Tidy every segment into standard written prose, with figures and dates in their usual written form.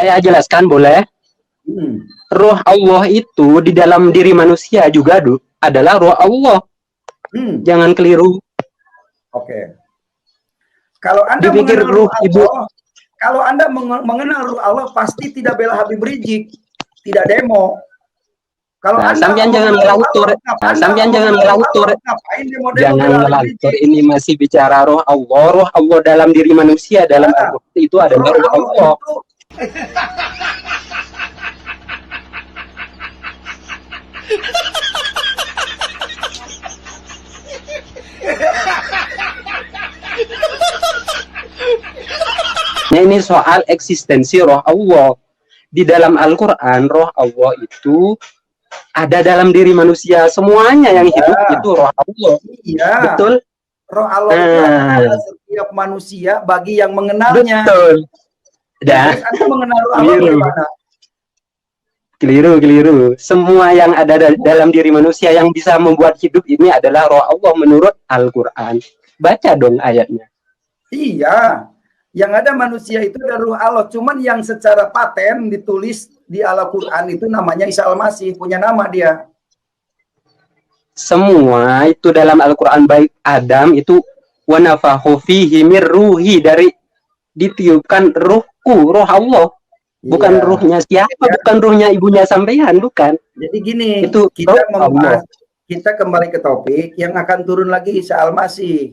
saya jelaskan boleh? Roh Allah itu di dalam diri manusia juga adalah roh Allah. Jangan keliru. Oke. Kalau Anda Dipikir mengenal ruh Allah, ibu. Kalau Anda mengenal ruh Allah, pasti tidak bela Habib Rizik, tidak demo. Kalau Nah, Anda sampean jangan ngelantur. ngapain dia mau demo Jangan bela Habib ngelantur. Rizik? Ini masih bicara roh Allah. Roh Allah dalam diri manusia, dalam Al-Quran itu adalah roh Allah. Nah, ini soal eksistensi roh Allah. Di dalam Al-Quran, roh Allah itu ada dalam diri manusia. Semuanya yang hidup itu roh Allah. Iya. Betul? Roh Allah itu ada setiap manusia bagi yang mengenalnya. Betul. Dan Anda mengenal roh Allah bagaimana? Keliru. Semua yang ada dalam diri manusia yang bisa membuat hidup ini adalah roh Allah menurut Al-Quran. Baca dong ayatnya. Iya. Yang ada manusia itu adalah ruh Allah. Cuman yang secara paten ditulis di Al-Quran itu namanya Isa Al-Masih. Punya nama dia. Semua itu dalam Al-Quran, baik Adam itu wa nafahu fihi mir ruhi, dari ditiupkan ruhku, roh Allah. Bukan ruhnya siapa, bukan ruhnya ibunya sampean, bukan. Jadi gini, itu kita kembali ke topik yang akan turun lagi Isa Al-Masih.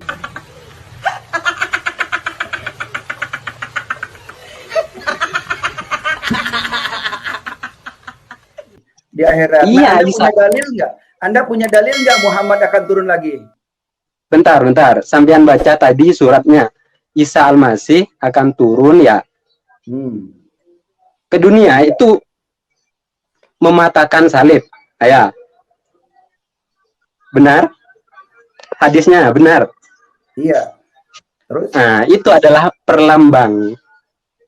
Di akhirat. Iya, Anda punya dalil nggak? Anda punya dalil nggak Muhammad akan turun lagi? Bentar. Sampean baca tadi suratnya. Isa Al-Masih akan turun ya. Ke dunia itu mematahkan salib. Ya. Benar? Hadisnya benar. Iya. Terus? Nah, itu adalah perlambang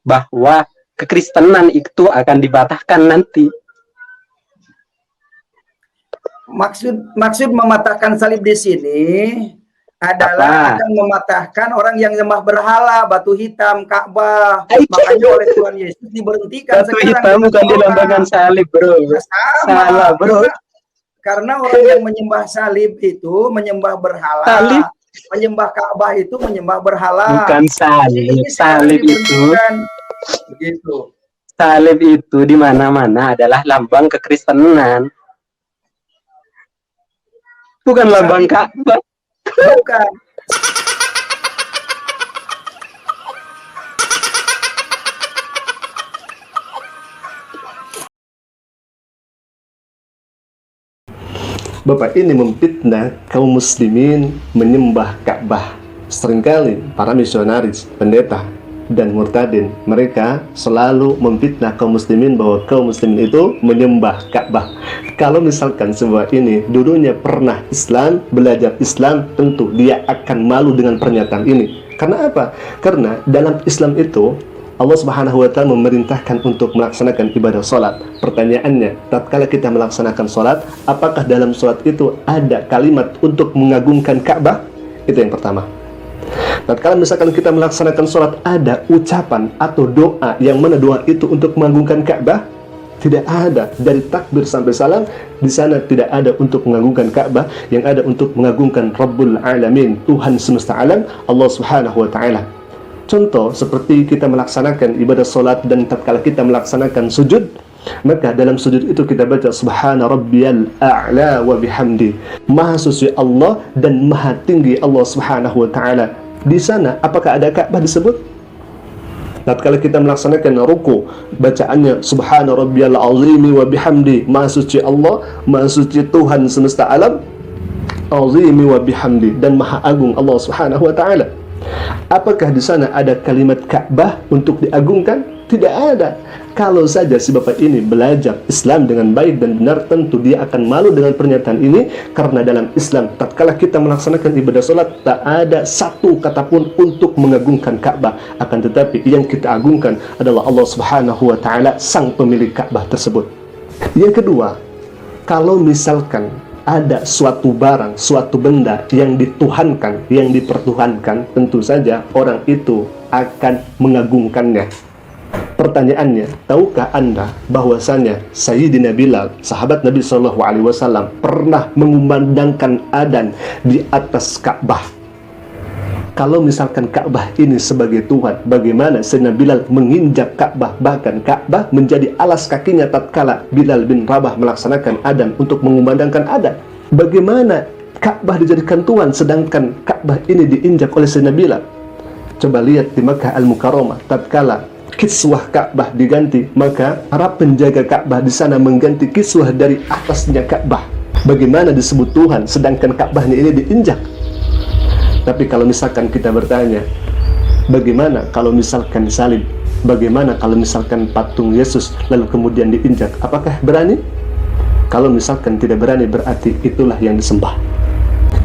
bahwa kekristenan itu akan dipatahkan nanti. Maksud mematahkan salib di sini adalah akan mematahkan orang yang nyembah berhala, batu hitam, Ka'bah. Makanya oleh Tuhan Yesus diberhentikan. Batu hitam bukan dilambangkan salib, bro. Salah, bro. Karena orang yang menyembah salib itu menyembah berhala. Salib. Menyembah Ka'bah itu menyembah berhala. Bukan salib. Salib itu begitu. Salib itu di mana-mana adalah lambang kekristenan. Bukan lambang Ka'bah. Bukan. Bapak ini memfitnah kaum muslimin menyembah Ka'bah. Seringkali para misionaris, pendeta, dan murtadin, mereka selalu memfitnah kaum muslimin bahwa kaum muslimin itu menyembah Ka'bah. Kalau misalkan sebuah ini dulunya pernah Islam, belajar Islam, tentu dia akan malu dengan pernyataan ini. Karena apa? Karena dalam Islam itu Allah Subhanahu wa Ta'ala memerintahkan untuk melaksanakan ibadah sholat. Pertanyaannya, tatkala kita melaksanakan sholat, apakah dalam sholat itu ada kalimat untuk mengagungkan Ka'bah? Itu yang pertama. Tatkala misalkan kita melaksanakan sholat, ada ucapan atau doa yang mana doa itu untuk mengagungkan Ka'bah? Tidak ada. Dari takbir sampai salam, di sana tidak ada untuk mengagungkan Ka'bah, yang ada untuk mengagungkan Rabbul Alamin, Tuhan semesta alam, Allah Subhanahu wa Ta'ala. Contoh seperti kita melaksanakan ibadah solat dan tatkala kita melaksanakan sujud, maka dalam sujud itu kita baca Subhana Rabbiyal A'la wa bihamdi. Maha suci Allah dan maha tinggi Allah Subhanahu wa Ta'ala. Di sana apakah ada Ka'bah disebut? Tatkala kita melaksanakan ruku, bacaannya Subhana Rabbiyal Azimi wa bihamdi. Maha suci Allah, maha suci Tuhan semesta alam, Azimi wa bihamdi, dan maha agung Allah Subhanahu wa Ta'ala. Apakah di sana ada kalimat Ka'bah untuk diagungkan? Tidak ada. Kalau saja si bapak ini belajar Islam dengan baik dan benar, tentu dia akan malu dengan pernyataan ini. Karena dalam Islam, tatkala kita melaksanakan ibadah sholat, tak ada satu kata pun untuk mengagungkan Ka'bah. Akan tetapi yang kita agungkan adalah Allah Subhanahu wa Ta'ala, sang pemilik Ka'bah tersebut. Yang kedua, kalau misalkan ada suatu barang, suatu benda yang dituhankan, yang dipertuhankan, tentu saja orang itu akan mengagungkannya. Pertanyaannya, tahukah Anda bahwasanya Sayyidina Bilal, sahabat Nabi Shallallahu Alaihi Wasallam, pernah mengumandangkan adzan di atas Ka'bah? Kalau misalkan Ka'bah ini sebagai Tuhan, bagaimana Sayyidina Bilal menginjak Ka'bah, bahkan Ka'bah menjadi alas kakinya tatkala Bilal bin Rabah melaksanakan adzan untuk mengumandangkan adzan? Bagaimana Ka'bah dijadikan Tuhan sedangkan Ka'bah ini diinjak oleh Sayyidina Bilal? Coba lihat di Makkah Al-Mukarramah, tatkala kiswah Ka'bah diganti, maka para penjaga Ka'bah di sana mengganti kiswah dari atasnya Ka'bah. Bagaimana disebut Tuhan sedangkan Ka'bahnya ini diinjak? Tapi kalau misalkan kita bertanya, bagaimana kalau misalkan salib? Bagaimana kalau misalkan patung Yesus lalu kemudian diinjak? Apakah berani? Kalau misalkan tidak berani, berarti itulah yang disembah.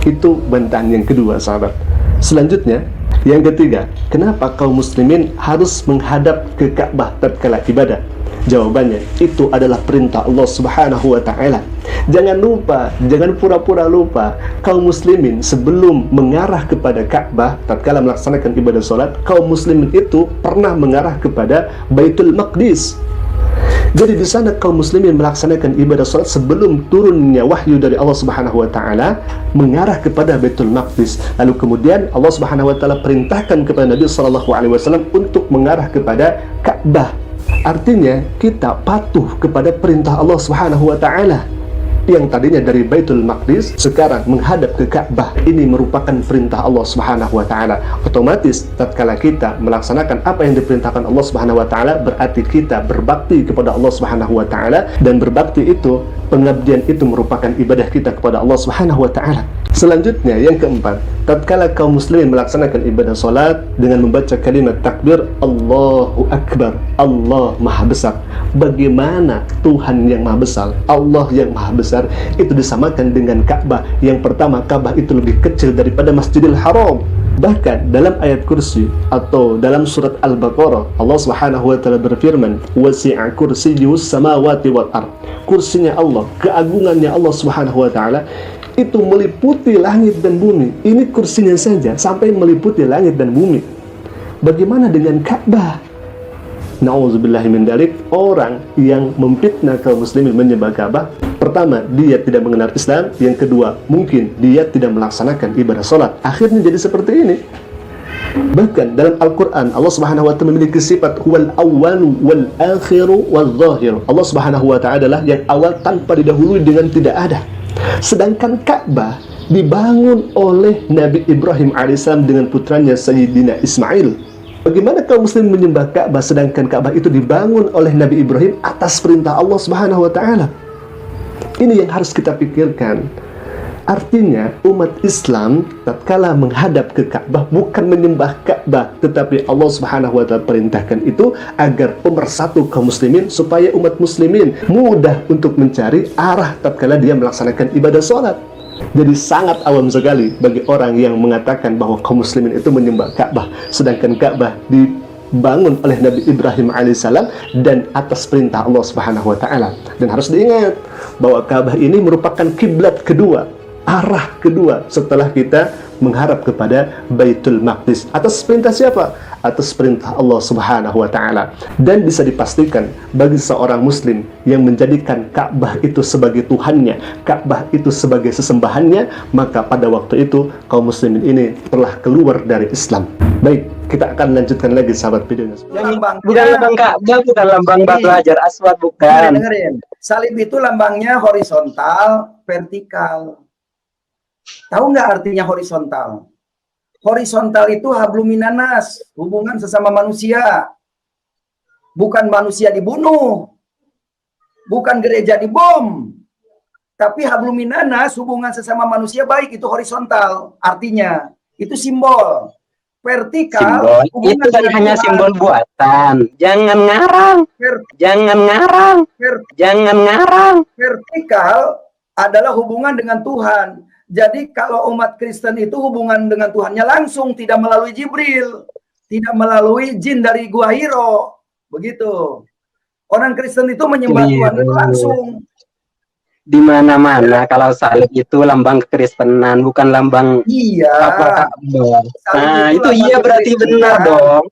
Itu bantahan yang kedua, sahabat. Selanjutnya, yang ketiga, kenapa kaum muslimin harus menghadap ke Ka'bah tatkala ibadah? Jawabannya, itu adalah perintah Allah Subhanahu wa Ta'ala. Jangan lupa, jangan pura-pura lupa, kaum muslimin sebelum mengarah kepada Ka'bah tatkala melaksanakan ibadah sholat, kaum muslimin itu pernah mengarah kepada Baitul Maqdis. Jadi di sana kaum muslimin melaksanakan ibadah salat sebelum turunnya wahyu dari Allah Subhanahu wa taala mengarah kepada Baitul Maqdis. Lalu kemudian Allah Subhanahu wa taala perintahkan kepada Nabi sallallahu alaihi wasallam untuk mengarah kepada Ka'bah. Artinya kita patuh kepada perintah Allah Subhanahu wa taala. Yang tadinya dari Baitul Maqdis sekarang menghadap ke Ka'bah. Ini merupakan perintah Allah Subhanahu wa taala. Otomatis tatkala kita melaksanakan apa yang diperintahkan Allah Subhanahu wa taala, berarti kita berbakti kepada Allah Subhanahu wa taala, dan berbakti itu, pengabdian itu merupakan ibadah kita kepada Allah Subhanahu wa taala. Selanjutnya yang keempat, tatkala kaum muslimin melaksanakan ibadah salat dengan membaca kalimat takbir, Allahu Akbar, Allah Maha Besar. Bagaimana Tuhan yang Maha Besar, Allah yang Maha Besar itu disamakan dengan Ka'bah? Yang pertama, Ka'bah itu lebih kecil daripada Masjidil Haram. Bahkan dalam ayat kursi atau dalam surat Al-Baqarah, Allah Subhanahu wa taala berfirman, wasi'a kursiyyus samawati wal ard. Kursinya Allah, keagungannya Allah Subhanahu wa taala itu meliputi langit dan bumi. Ini kursinya saja sampai meliputi langit dan bumi. Bagaimana dengan Ka'bah? Na'udzubillahi min dzalik, orang yang memfitnah kaum muslimin menyembah Ka'bah, pertama, dia tidak mengenal Islam. Yang kedua, mungkin dia tidak melaksanakan ibadah salat. Akhirnya jadi seperti ini. Bahkan dalam Al-Quran, Allah Subhanahu wa ta'ala memiliki sifat wal awwalu wal akhiru wal zahir. Allah Subhanahu wa ta'ala adalah yang awal tanpa didahului dengan tidak ada. Sedangkan Ka'bah dibangun oleh Nabi Ibrahim alaihissalam dengan putranya Sayyidina Ismail. Bagaimana kaum muslim menyembah Ka'bah sedangkan Ka'bah itu dibangun oleh Nabi Ibrahim atas perintah Allah Subhanahu wa taala? Ini yang harus kita pikirkan. Artinya umat Islam tatkala menghadap ke Ka'bah bukan menyembah Ka'bah, tetapi Allah Subhanahu wa taala perintahkan itu agar pemersatu kaum muslimin supaya umat muslimin mudah untuk mencari arah tatkala dia melaksanakan ibadah salat. Jadi sangat awam sekali bagi orang yang mengatakan bahwa kaum muslimin itu menyembah Ka'bah, sedangkan Ka'bah dibangun oleh Nabi Ibrahim alaihissalam dan atas perintah Allah Subhanahu wa taala. Dan harus diingat bahwa Ka'bah ini merupakan kiblat kedua, arah kedua setelah kita mengharap kepada Baitul Maqdis. Atas perintah siapa? Atas perintah Allah Subhanahu wa taala. Dan bisa dipastikan bagi seorang muslim yang menjadikan Ka'bah itu sebagai Tuhannya, Ka'bah itu sebagai sesembahannya, maka pada waktu itu kaum muslimin ini telah keluar dari Islam. Baik, kita akan lanjutkan lagi sahabat videonya. Bukan lambang Ka'bah, bukan lambang Batu Hajar Aswad, bukan. Dengerin. Salib itu lambangnya horizontal, vertikal. Tahu nggak artinya horizontal? Horizontal itu hablum minanas, hubungan sesama manusia. Bukan manusia dibunuh, bukan gereja dibom, tapi hablum minanas, hubungan sesama manusia baik, itu horizontal. Artinya itu simbol. Vertikal simbol. Itu kan hanya Tuhan. Simbol buatan. Jangan ngarang. Jangan ngarang. Jangan ngarang. Vertikal adalah hubungan dengan Tuhan. Jadi kalau umat Kristen itu hubungan dengan Tuhannya langsung, tidak melalui Jibril, tidak melalui jin dari Gua Hiro. Begitu. Orang Kristen itu menyembah Tuhan itu langsung. Di mana-mana kalau salib itu lambang kekristenan, bukan lambang apa-apa. Nah, itu iya berarti benar dong.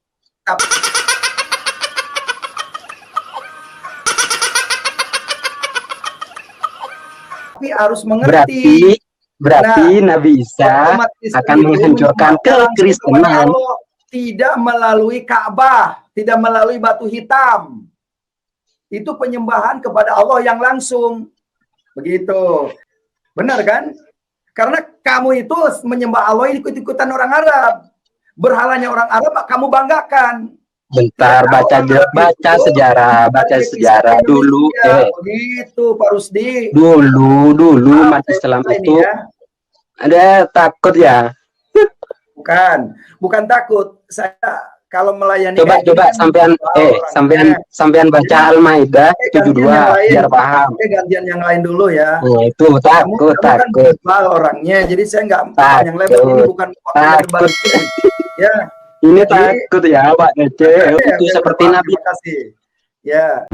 tapi harus mengerti. Berarti Nabi Isa Umat Islam akan itu menghancurkan menyembah langsung kepada kekristenan. Allah, tidak melalui Ka'bah, tidak melalui batu hitam. Itu penyembahan kepada Allah yang langsung. Begitu. Benar kan? Karena kamu itu menyembah Allah ikut-ikutan orang Arab. Berhalanya orang Arab kamu banggakan. Bentar, baca sejarah dulu. Begitu Pak Rusdi. Dulu umat Islam itu ada takut ya. Bukan takut. Saya kalau melayani coba sampean baca Al-Maidah 72 biar paham. Gantian yang lain dulu ya. Itu takut. Kan orangnya, jadi saya nggak yang lebar ini bukan takut. Ya. Ini takut ya Pak Ece. Itu seperti Nabi. Terima kasih. Ya.